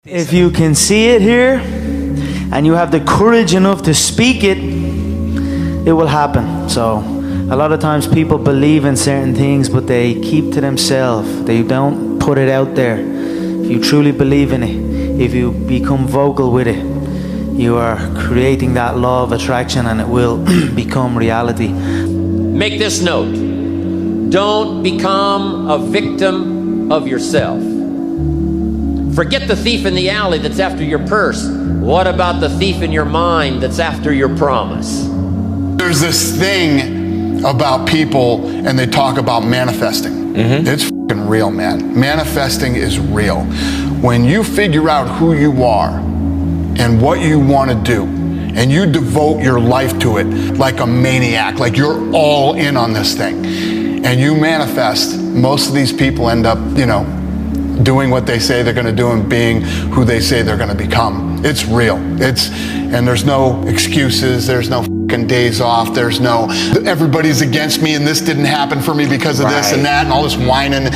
If you can see it here and you have the courage enough to speak it, it will happen. So a lot of times people believe in certain things, but they keep to themselves. They don't put it out there. If you truly believe in it, if you become vocal with it, you are creating that law of attraction and it will become reality. Make this note. Don't become a victim of yourself. Forget the thief in the alley that's after your purse. What about the thief in your mind that's after your promise? There's this thing about people and they talk about manifesting. It's fucking real, man. Manifesting is real. When you figure out who you are and what you want to do, and you devote your life to it like a maniac, like you're all in on this thing, and you manifest, most of these people end up, doing what they say they're going to do and being who they say they're going to become. It's real. And there's no excuses. There's no fucking days off. There's no, everybody's against me and this didn't happen for me because of this and that and all this whining.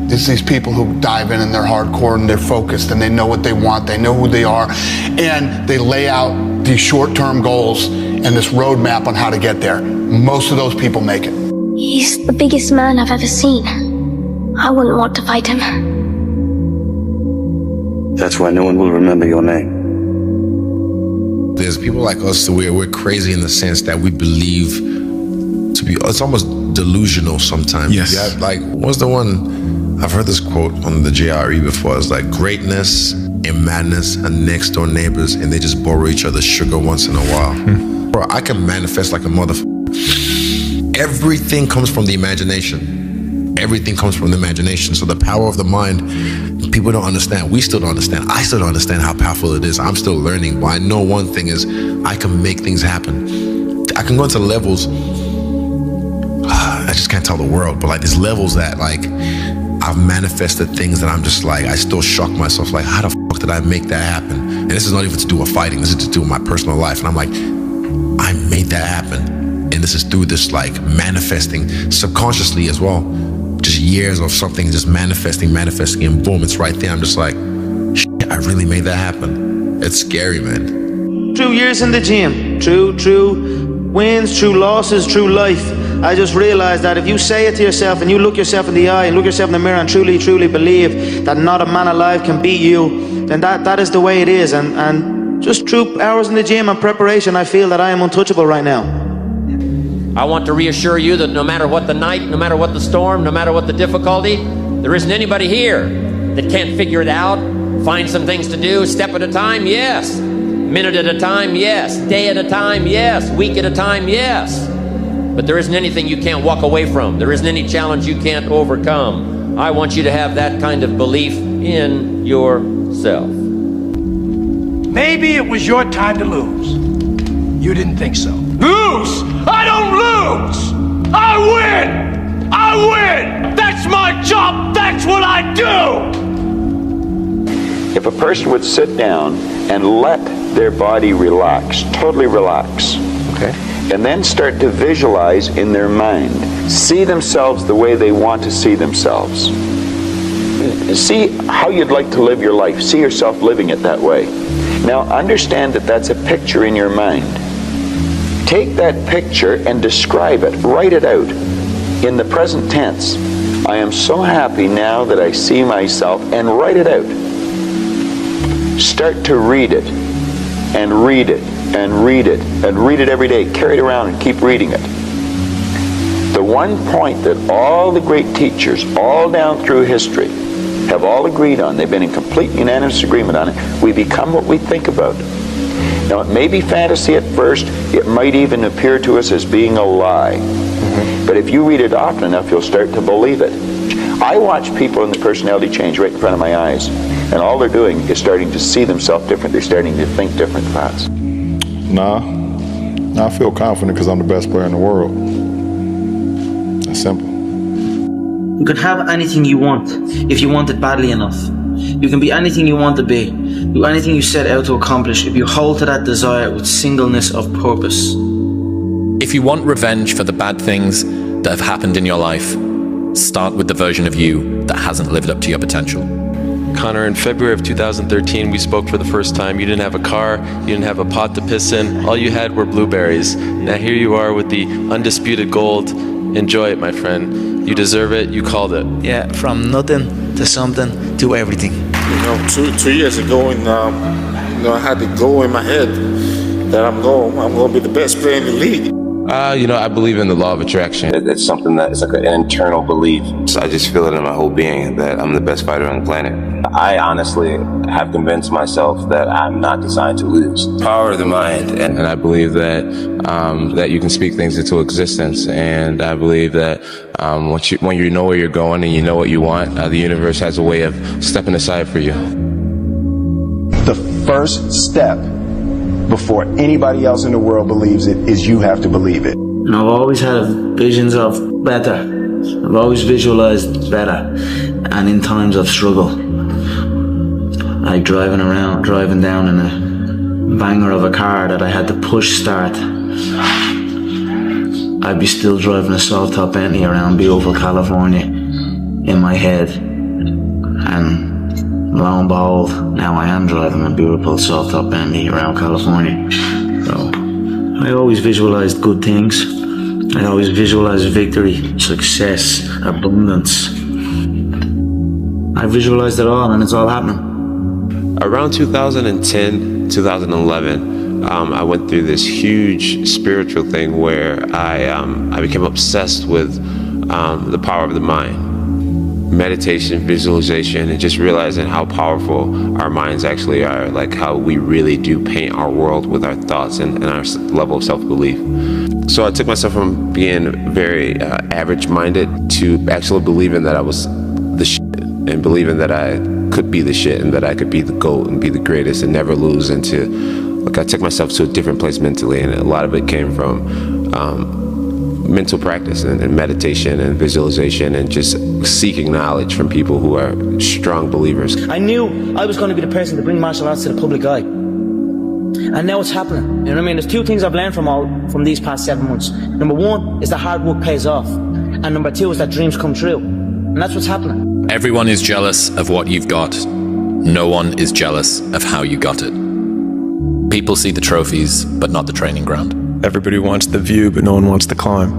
There's these people who dive in and they're hardcore and they're focused and they know what they want. They know who they are. And they lay out these short-term goals and this roadmap on how to get there. Most of those people make it. He's the biggest man I've ever seen. I wouldn't want to fight him. That's why no one will remember your name. There's people like us where we're crazy in the sense that we believe to be, it's almost delusional sometimes. Yes. Yeah, like, what's the one, I've heard this quote on the JRE before, it's like, greatness and madness are next door neighbors and they just borrow each other's sugar once in a while. Bro, I can manifest like a motherfucker. Everything comes from the imagination. Everything comes from the imagination. So the power of the mind, people don't understand. We still don't understand. I still don't understand how powerful it is. I'm still learning. But I know one thing is I can make things happen. I can go into levels, I just can't tell the world, but like there's levels that like I've manifested things that I'm just like, I still shock myself. Like, how the fuck did I make that happen? And this is not even to do with fighting. This is to do with my personal life. And I'm like, I made that happen. And this is through this like manifesting subconsciously as well. Just years of something just manifesting, and boom, it's right there. I'm just like, shit, I really made that happen. It's scary, man. True years in the gym, true wins, true losses, true life. I just realized that if you say it to yourself and you look yourself in the eye and look yourself in the mirror and truly believe that not a man alive can beat you, then that is the way it is. And just true hours in the gym and preparation, I feel that I am untouchable right now. I want to reassure you that no matter what the night, no matter what the storm, no matter what the difficulty, there isn't anybody here that can't figure it out, find some things to do, step at a time, yes. Minute at a time, yes. Day at a time, yes. Week at a time, yes. But there isn't anything you can't walk away from. There isn't any challenge you can't overcome. I want you to have that kind of belief in yourself. Maybe it was your time to lose. You didn't think so. Lose! I don't lose! I win! I win! That's my job! That's what I do! If a person would sit down and let their body relax, totally relax, okay, and then start to visualize in their mind, see themselves the way they want to see themselves. See how you'd like to live your life. See yourself living it that way. Now understand that that's a picture in your mind. Take that picture and describe it. Write it out in the present tense. I am so happy now that I see myself, and write it out. Start to read it and read it and read it and read it every day. Carry it around and keep reading it. The one point that all the great teachers all down through history have all agreed on, they've been in complete unanimous agreement on it, we become what we think about. Now, it may be fantasy at first. It might even appear to us as being a lie. But if you read it often enough, you'll start to believe it. I watch people in the personality change right in front of my eyes, and all they're doing is starting to see themselves different. They're starting to think different thoughts. Nah, I feel confident because I'm the best player in the world. That's simple. You can have anything you want if you want it badly enough. You can be anything you want to be. Do anything you set out to accomplish if you hold to that desire with singleness of purpose. If you want revenge for the bad things that have happened in your life, start with the version of you that hasn't lived up to your potential. Connor, in February of 2013, we spoke for the first time. You didn't have a car, you didn't have a pot to piss in. All you had were blueberries. Now here you are with the undisputed gold. Enjoy it, my friend. You deserve it. You called it. Yeah, from nothing to something to everything. You know, two years ago, and I had the goal in my head that I'm going to be the best player in the league. I believe in the law of attraction. It's something that is like an internal belief. So I just feel it in my whole being that I'm the best fighter on the planet. I honestly have convinced myself that I'm not designed to lose. Power of the mind. And I believe that that you can speak things into existence. And I believe that when you know where you're going and you know what you want, the universe has a way of stepping aside for you. The first step before anybody else in the world believes it is you have to believe it. And I've always had visions of better. I've always visualized better. And in times of struggle, like driving down in a banger of a car that I had to push start, I'd be still driving a soft top Bentley around beautiful California in my head. And lo and behold, now I am driving a beautiful soft top Bentley around California. So I always visualized good things. I always visualized victory, success, abundance. I visualized it all, and it's all happening. Around 2010, 2011, I went through this huge spiritual thing where I became obsessed with the power of the mind. Meditation, visualization, and just realizing how powerful our minds actually are, like how we really do paint our world with our thoughts and our level of self-belief. So I took myself from being very average-minded to actually believing that I was the shit, and believing that I could be the shit and that I could be the GOAT and be the greatest and never lose. I took myself to a different place mentally, and a lot of it came from mental practice and meditation and visualization and just seeking knowledge from people who are strong believers. I knew I was going to be the person to bring martial arts to the public eye. And now it's happening. You know what I mean? There's two things I've learned from these past 7 months. Number one is that hard work pays off. And number two is that dreams come true. And that's what's happening. Everyone is jealous of what you've got. No one is jealous of how you got it. People see the trophies, but not the training ground. Everybody wants the view, but no one wants the climb.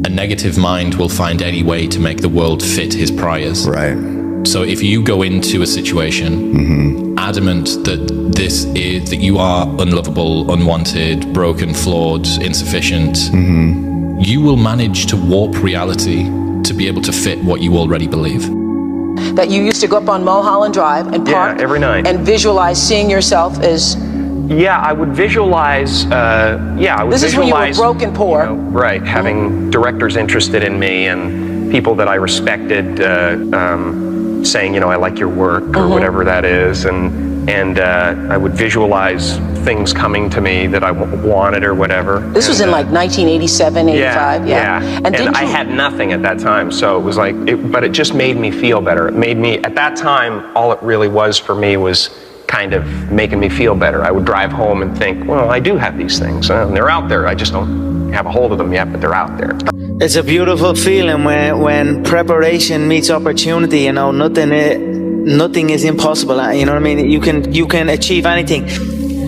A negative mind will find any way to make the world fit his priors. Right. So if you go into a situation adamant that you are unlovable, unwanted, broken, flawed, insufficient, you will manage to warp reality to be able to fit what you already believe. That you used to go up on Mulholland Drive and park every night and visualize seeing yourself as... Yeah, I would visualize, This is when you were broke and poor. Right, having directors interested in me and people that I respected saying, I like your work or whatever that is. And I would visualize things coming to me that I wanted or whatever. This was in like 1987, 85, yeah. And I had nothing at that time, so it was like, but it just made me feel better. It made me, at that time, all it really was for me was kind of making me feel better. I would drive home and think, well, I do have these things, and they're out there. I just don't have a hold of them yet, but they're out there. It's a beautiful feeling when preparation meets opportunity. Nothing is impossible. You know what I mean? You can achieve anything.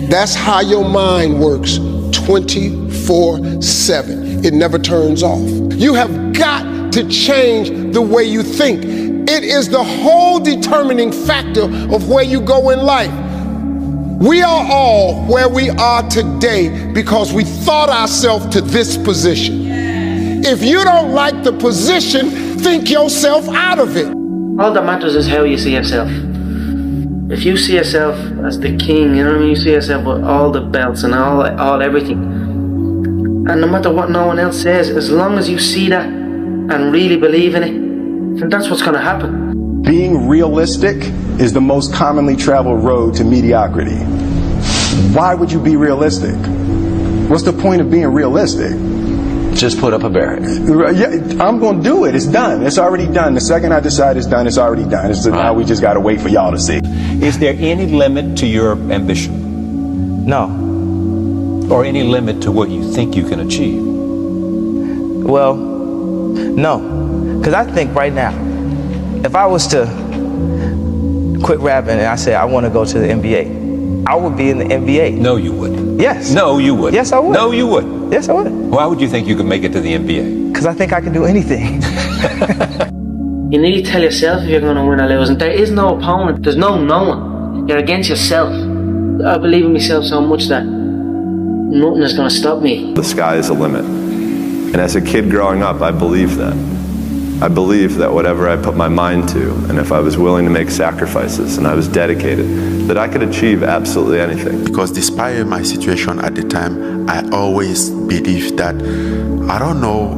That's how your mind works 24/7. It never turns off. You have got to change the way you think. It is the whole determining factor of where you go in life. We are all where we are today because we thought ourselves to this position. If you don't like the position, think yourself out of it. All that matters is how you see yourself. If you see yourself as the king, you know what I mean? You see yourself with all the belts and all everything. And no matter what no one else says, as long as you see that and really believe in it, then that's what's going to happen. Being realistic is the most commonly traveled road to mediocrity. Why would you be realistic? What's the point of being realistic? Just put up a barrier. Yeah, I'm going to do it. It's done. It's already done. The second I decide it's done, it's already done. Now we just got to wait for y'all to see. Is there any limit to your ambition? No. Or any limit to what you think you can achieve? Well, no. Because I think right now, if I was to quit rapping and I said, I want to go to the NBA, I would be in the NBA. No, you wouldn't. Yes. No, you wouldn't. Yes, I would. No, you wouldn't. Yes, I would. Why would you think you could make it to the NBA? Because I think I can do anything. You need to tell yourself if you're going to win or lose, and there is no opponent, there's no knowing. You're against yourself. I believe in myself so much that nothing is going to stop me. The sky is the limit. And as a kid growing up, I believed that. I believed that whatever I put my mind to, and if I was willing to make sacrifices and I was dedicated, that I could achieve absolutely anything. Because despite my situation at the time, I always believed that, I don't know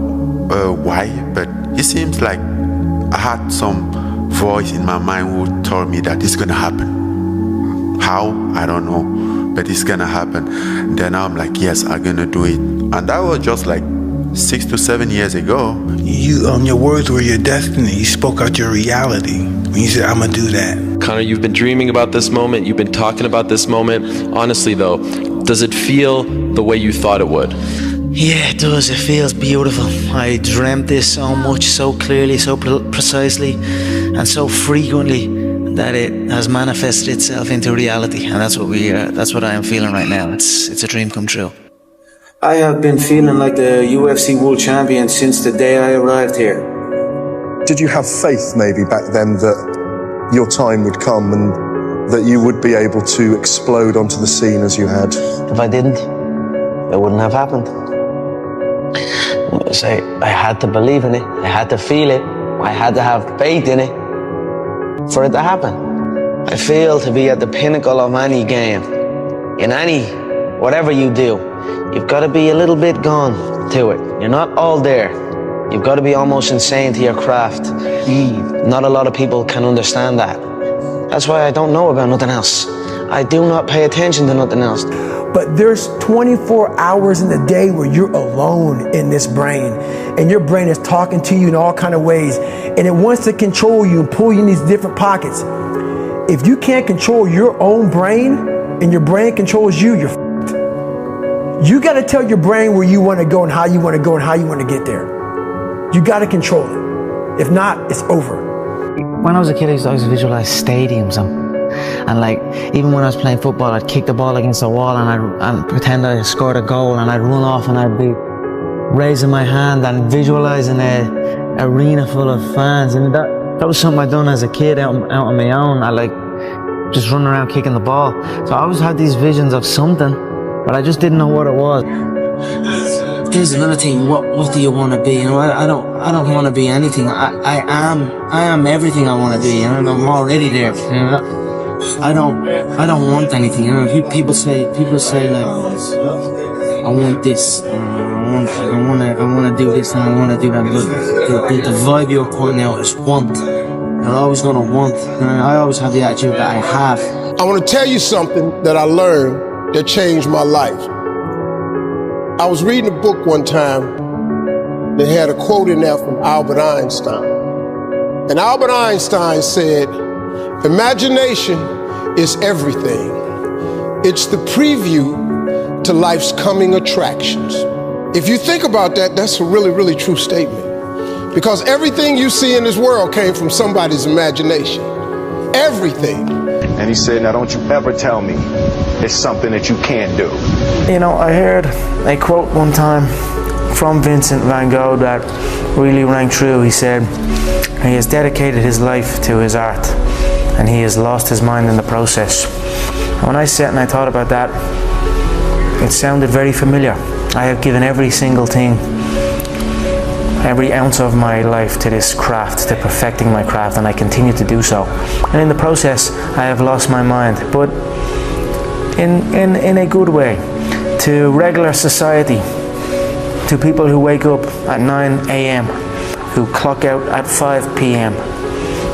why, but it seems like I had some voice in my mind who told me that it's gonna happen. How? I don't know, but it's gonna happen. Then I'm like, yes, I'm gonna do it. And that was just like 6 to 7 years ago. Your words were your destiny. You spoke out your reality when you said, I'm gonna do that. Connor, you've been dreaming about this moment. You've been talking about this moment. Honestly, though, does it feel the way you thought it would? Yeah, it does. It feels beautiful. I dreamt this so much, so clearly, so precisely, and so frequently that it has manifested itself into reality. And that's what I am feeling right now. It's a dream come true. I have been feeling like the UFC World Champion since the day I arrived here. Did you have faith maybe back then that your time would come and that you would be able to explode onto the scene as you had? If I didn't, it wouldn't have happened. I had to believe in it. I had to feel it. I had to have faith in it for it to happen. I feel to be at the pinnacle of any game, in any, whatever you do, you've got to be a little bit gone to it. You're not all there. You've got to be almost insane to your craft. Not a lot of people can understand that. That's why I don't know about nothing else. I do not pay attention to nothing else. But there's 24 hours in the day where you're alone in this brain, and your brain is talking to you in all kind of ways, and it wants to control you and pull you in these different pockets. If you can't control your own brain and your brain controls you, you're f***ed. You got to tell your brain where you want to go and how you want to go and how you want to get there. You got to control it. If not, it's over. When I was a kid, I used to always visualize stadiums and like, even when I was playing football, I'd kick the ball against the wall and I'd pretend I scored a goal, and I'd run off and I'd be raising my hand and visualizing a arena full of fans. And that was something I'd done as a kid out on my own. I like just running around kicking the ball. So I always had these visions of something, but I just didn't know what it was. Here's another thing. What do you want to be? You know, I don't want to be anything. I am everything I want to be, and I'm already there. You know? I don't want anything. You know, people say like, I want this, I want to do this, and I want to do that. But the vibe you're putting out is want. You're always gonna want. I always have the attitude that I have. I want to tell you something that I learned that changed my life. I was reading a book one time that had a quote in there from Albert Einstein. And Albert Einstein said, imagination is everything. It's the preview to life's coming attractions. If you think about that, that's a really, really true statement. Because everything you see in this world came from somebody's imagination. Everything. And he said, now don't you ever tell me it's something that you can't do. You know, I heard a quote one time from Vincent van Gogh that really rang true. He said, he has dedicated his life to his art, and he has lost his mind in the process. And when I sat and I thought about that, it sounded very familiar. I have given every single thing, every ounce of my life to this craft, to perfecting my craft, and I continue to do so. And in the process, I have lost my mind, but in a good way, to regular society, to people who wake up at 9 a.m., who clock out at 5 p.m.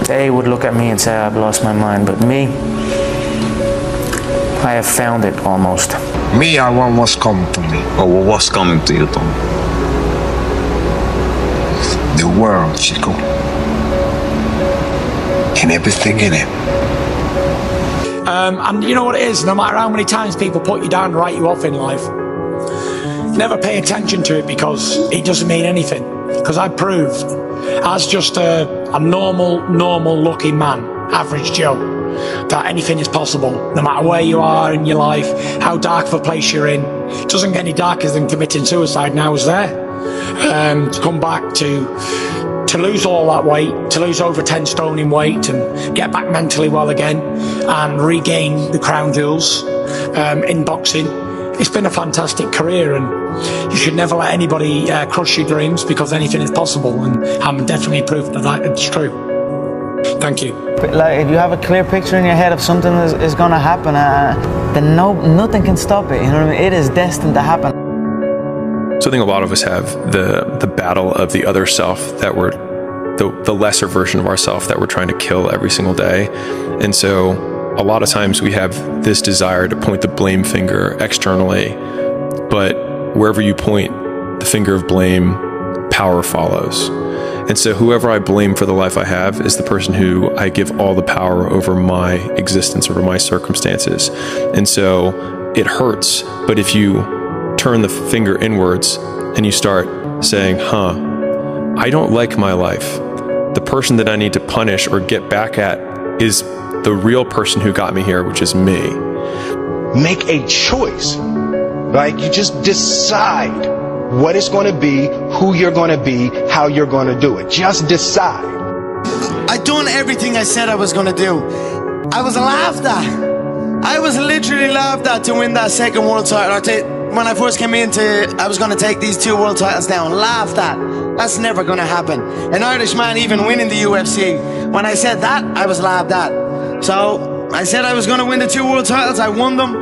They would look at me and say, I've lost my mind, but me, I have found it almost. Me, I want what's coming to me. Or what's coming to you, Tom? The world, Chico. And everything in it. And you know what it is, no matter how many times people put you down and write you off in life, never pay attention to it, because it doesn't mean anything. Because I proved, as just a normal looking man, average Joe, that anything is possible, no matter where you are in your life, how dark of a place you're in. It doesn't get any darker than committing suicide, and I was there. To come back to lose all that weight, to lose over 10 stone in weight and get back mentally well again and regain the crown jewels in boxing. It's been a fantastic career, and you should never let anybody crush your dreams, because anything is possible, and I'm definitely proof that it's true. Thank you. Like, if you have a clear picture in your head of something is going to happen, then nothing can stop it. You know what I mean? It is destined to happen. So I think a lot of us have the battle of the other self, that we're the lesser version of ourself that we're trying to kill every single day. And so a lot of times we have this desire to point the blame finger externally, but wherever you point the finger of blame, power follows. And so whoever I blame for the life I have is the person who I give all the power over my existence, over my circumstances. And so it hurts, but if you turn the finger inwards and you start saying, I don't like my life. The person that I need to punish or get back at is the real person who got me here, which is me. Make a choice. Like, you just decide what it's going to be, who you're going to be, how you're going to do it. Just decide. I done everything I said I was going to do. I was laughed at. I was literally laughed at to win that second world title. When I first came into, I was going to take these 2 world titles down. Laughed at. That's never going to happen. An Irish man even winning the UFC. When I said that, I was laughed at. So I said I was going to win the 2 world titles. I won them.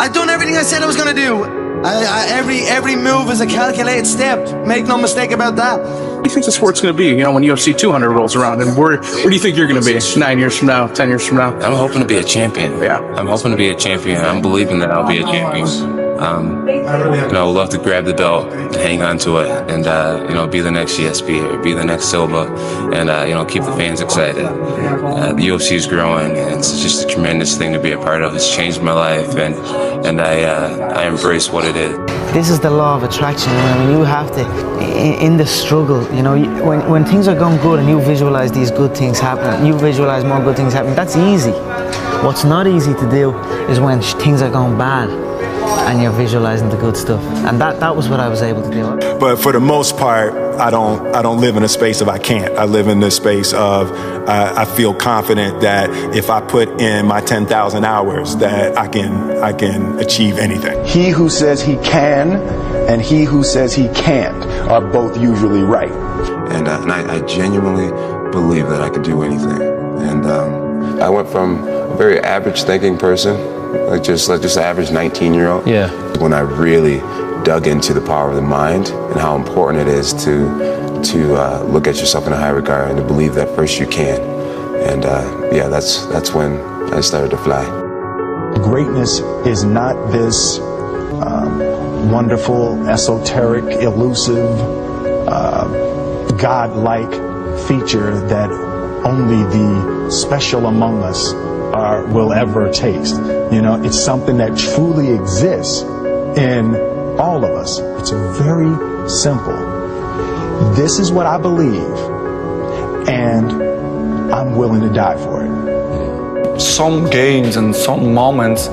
I done everything I said I was going to do. Every move is a calculated step. Make no mistake about that. What do you think the sport's going to be, when UFC 200 rolls around? And where do you think you're going to be 9 years from now, 10 years from now? I'm hoping to be a champion. Yeah. I'm hoping to be a champion. I'm believing that I'll be a champion. I would love to grab the belt and hang on to it and, be the next GSP or be the next Silva and, keep the fans excited. The UFC is growing, and it's just a tremendous thing to be a part of. It's changed my life, and I embrace what it is. This is the law of attraction. I mean, you have to, in the struggle, when things are going good and you visualize these good things happening, you visualize more good things happening, that's easy. What's not easy to do is when things are going bad and you're visualizing the good stuff. And that was what I was able to do. But for the most part, I don't live in a space of I can't. I live in this space of I feel confident that if I put in my 10,000 hours, that I can achieve anything. He who says he can and he who says he can't are both usually right. And I genuinely believe that I could do anything. And I went from a very average thinking person, like just average 19-year-old. Yeah. When I really dug into the power of the mind and how important it is to look at yourself in a high regard and to believe that first you can. And that's when I started to fly. Greatness is not this wonderful, esoteric, elusive, God-like feature that only the special among us will ever taste. It's something that truly exists in all of us. It's very simple. This is what I believe, and I'm willing to die for it. Some games and some moments,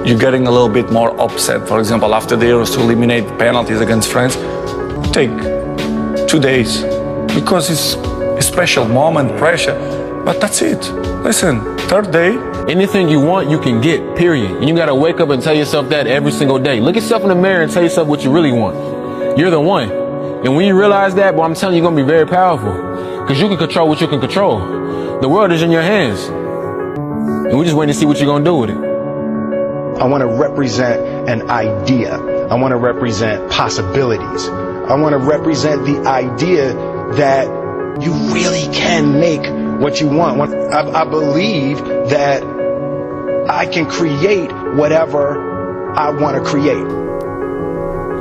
you're getting a little bit more upset. For example, after the Euros, to eliminate penalties against France, take 2 days because it's a special moment, pressure. But that's it. Listen, third day. Anything you want, you can get, period. And you gotta wake up and tell yourself that every single day. Look yourself in the mirror and tell yourself what you really want. You're the one. And when you realize that, I'm telling you, you're gonna be very powerful. Because you can control what you can control. The world is in your hands. And we're just waiting to see what you're gonna do with it. I want to represent an idea. I want to represent possibilities. I want to represent the idea that you really can make what you want. I believe that I can create whatever I want to create.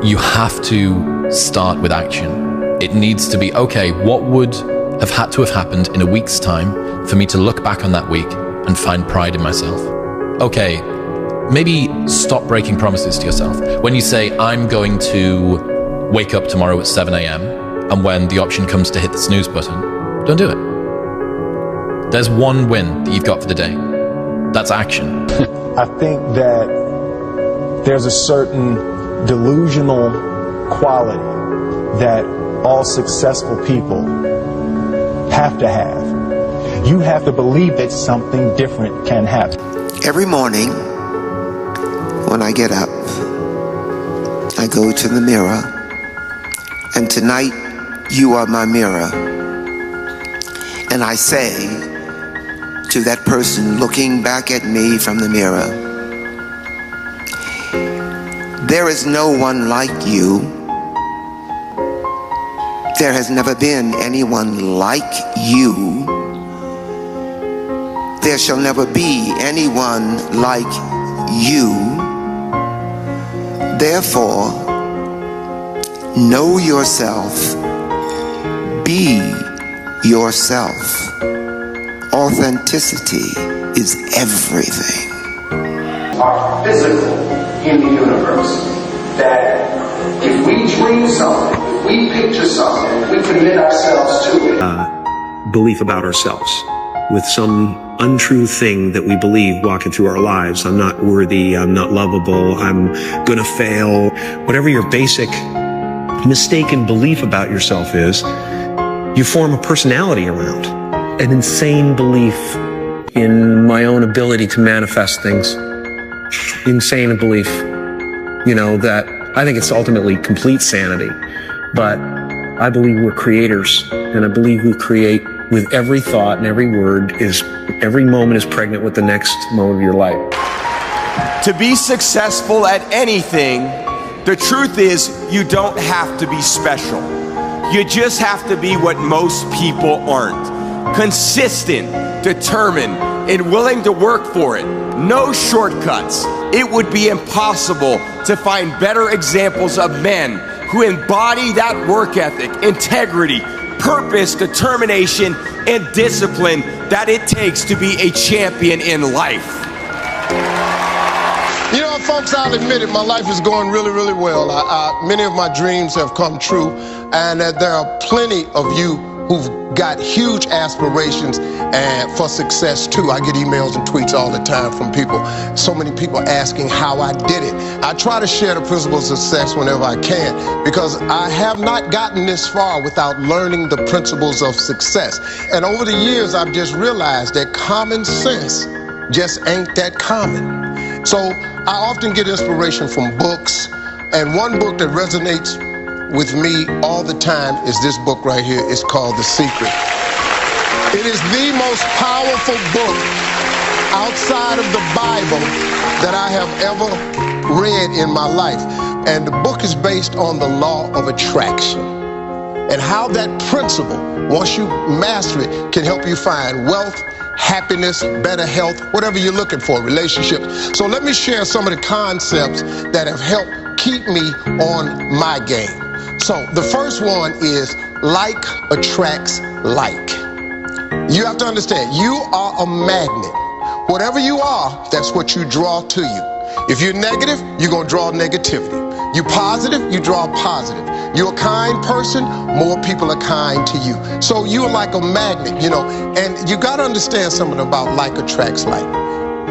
You have to start with action. It needs to be, okay, what would have had to have happened in a week's time for me to look back on that week and find pride in myself? Okay, maybe stop breaking promises to yourself. When you say, I'm going to wake up tomorrow at 7 a.m., and when the option comes to hit the snooze button, don't do it. There's one win that you've got for the day. That's action. I think that there's a certain delusional quality that all successful people have to have. You have to believe that something different can happen. Every morning when I get up, I go to the mirror, and tonight you are my mirror. And I say to that person looking back at me from the mirror, there is no one like you. There has never been anyone like you. There shall never be anyone like you. Therefore, know yourself. Be yourself. Authenticity is everything. Are physical in the universe. That if we dream something, if we picture something, if we commit ourselves to it. Belief about ourselves with some untrue thing that we believe walking through our lives. I'm not worthy, I'm not lovable, I'm gonna fail. Whatever your basic mistaken belief about yourself is, you form a personality around. An insane belief in my own ability to manifest things. Insane belief, that I think it's ultimately complete sanity. But I believe we're creators, and I believe we create with every thought and every word. Every moment is pregnant with the next moment of your life. To be successful at anything, the truth is you don't have to be special. You just have to be what most people aren't. Consistent, determined, and willing to work for it. No shortcuts. It would be impossible to find better examples of men who embody that work ethic, integrity, purpose, determination, and discipline that it takes to be a champion in life. You know, folks, I'll admit it, my life is going really, really well. Many of my dreams have come true, and there are plenty of you who've got huge aspirations and for success too. I get emails and tweets all the time from people. So many people asking how I did it. I try to share the principles of success whenever I can, because I have not gotten this far without learning the principles of success. And over the years, I've just realized that common sense just ain't that common. So I often get inspiration from books, and one book that resonates with me all the time is this book right here. It's called The Secret. It is the most powerful book outside of the Bible that I have ever read in my life. And the book is based on the law of attraction and how that principle, once you master it, can help you find wealth, happiness, better health, whatever you're looking for, relationships. So let me share some of the concepts that have helped keep me on my game. So the first one is like attracts like. You have to understand, you are a magnet. Whatever you are, that's what you draw to you. If you're negative, you're going to draw negativity. You're positive, you draw positive. You're a kind person, more people are kind to you. So you're like a magnet, and you got to understand something about like attracts like.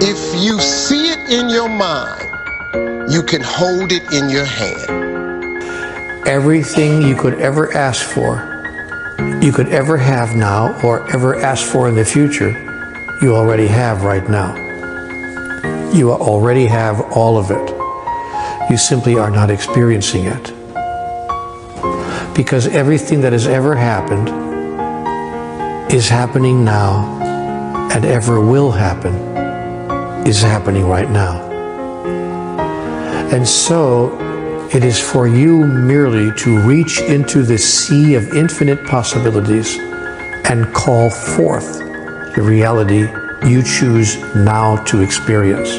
If you see it in your mind, you can hold it in your hand. Everything you could ever ask for, you could ever have now, or ever ask for in the future, you already have right now. You already have all of it. You simply are not experiencing it. Because everything that has ever happened is happening now, and ever will happen is happening right now. And so, it is for you merely to reach into the sea of infinite possibilities and call forth the reality you choose now to experience.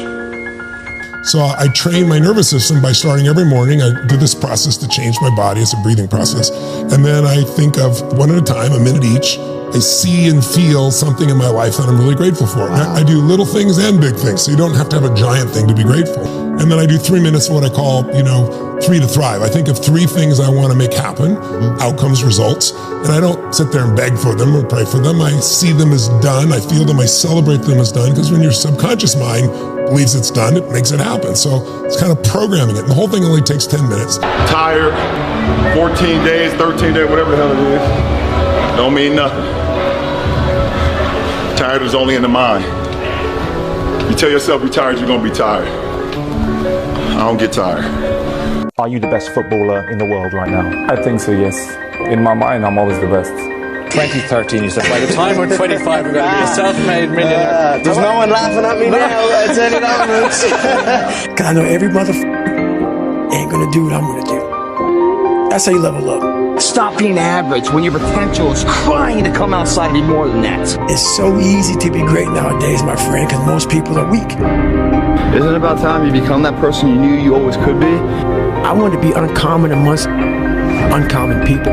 So I train my nervous system by starting every morning. I do this process to change my body. It's a breathing process. And then I think of one at a time, a minute each. I see and feel something in my life that I'm really grateful for. Wow. I do little things and big things, so you don't have to have a giant thing to be grateful. And then I do 3 minutes of what I call, 3 to thrive. I think of 3 things I want to make happen, outcomes, results, and I don't sit there and beg for them or pray for them. I see them as done. I feel them. I celebrate them as done, because when your subconscious mind believes it's done, it makes it happen. So it's kind of programming it. And the whole thing only takes 10 minutes. Tired, 14 days, 13 days, whatever the hell it is, don't mean nothing. Tired is only in the mind. You tell yourself you're tired, you're going to be tired. I don't get tired. Are you the best footballer in the world right now? I think so, yes. In my mind, I'm always the best. 2013, you said, by the time we're 25, we're going to be a self-made millionaire. There's no one laughing at me now, I tell you that much. Because I know every motherfucker ain't going to do what I'm going to do. That's how you level up. Stop being average when your potential is crying to come outside and be more than that. It's so easy to be great nowadays, my friend, because most people are weak. Isn't it about time you become that person you knew you always could be? I want to be uncommon amongst uncommon people.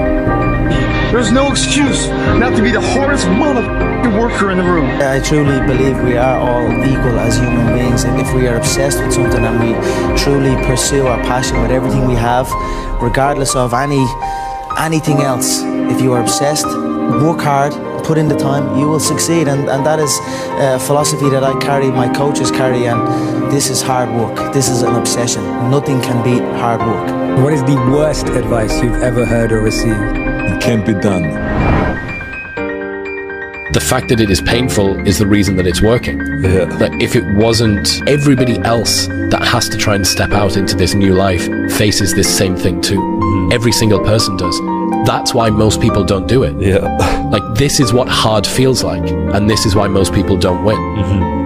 There's no excuse not to be the hardest motherfucking worker in the room. I truly believe we are all equal as human beings, and if we are obsessed with something and we truly pursue our passion with everything we have, regardless of anything else, if you are obsessed, work hard, put in the time, you will succeed. And that is a philosophy that I carry, my coaches carry, and this is hard work. This is an obsession. Nothing can beat hard work. What is the worst advice you've ever heard or received? It can't be done. The fact that it is painful is the reason that it's working. Yeah. That if it wasn't, everybody else that has to try and step out into this new life faces this same thing too. Every single person does. That's why most people don't do it. Yeah. Like, this is what hard feels like, and this is why most people don't win.